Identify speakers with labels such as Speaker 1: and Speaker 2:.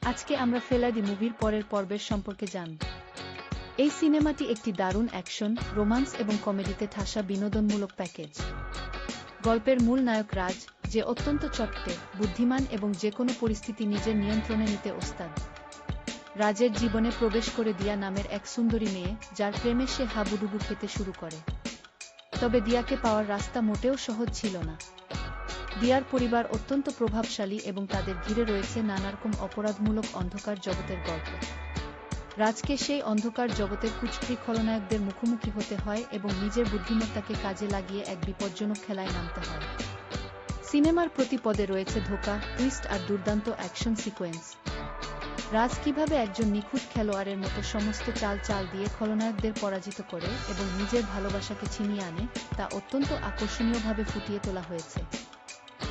Speaker 1: আজকে আমরা ফেলাদি মুভির পরের পর্বের সম্পর্কে জানব। এই সিনেমাটি একটি দারুণ অ্যাকশন, রোমান্স এবং কমেডিতে ঠাসা বিনোদনমূলক প্যাকেজ। গল্পের মূল নায়ক রাজ, যে অত্যন্ত চটপটে, বুদ্ধিমান এবং যেকোনো পরিস্থিতি নিজের নিয়ন্ত্রণে নিতে ওস্তাদ। রাজের জীবনে প্রবেশ করে দিয়া নামের এক সুন্দরী মেয়ে, যার প্রেমে সে হাবুডুবু খেতে শুরু করে। তবে দিয়াকে পাওয়ার রাস্তা মোটেও সহজ ছিল না। দিয়ার পরিবার অত্যন্ত প্রভাবশালী এবং তাদের ঘিরে রয়েছে নানারকম অপরাধমূলক অন্ধকার জগতের গল্প। রাজকে সেই অন্ধকার জগতের কুচক্রী খলনায়কদের মুখোমুখি হতে হয় এবং নিজের বুদ্ধিমত্তাকে কাজে লাগিয়ে এক বিপজ্জনক খেলায় নামতে হয়। সিনেমার প্রতি পদে রয়েছে ধোঁকা, টুইস্ট আর দুর্দান্ত অ্যাকশন সিকোয়েন্স। রাজ কিভাবে একজন নিখুঁত খেলোয়াড়ের মতো সমস্ত চাল দিয়ে খলনায়কদের পরাজিত করে এবং নিজের ভালোবাসাকে ছিনিয়ে আনে, তা অত্যন্ত আকর্ষণীয়ভাবে ফুটিয়ে তোলা হয়েছে।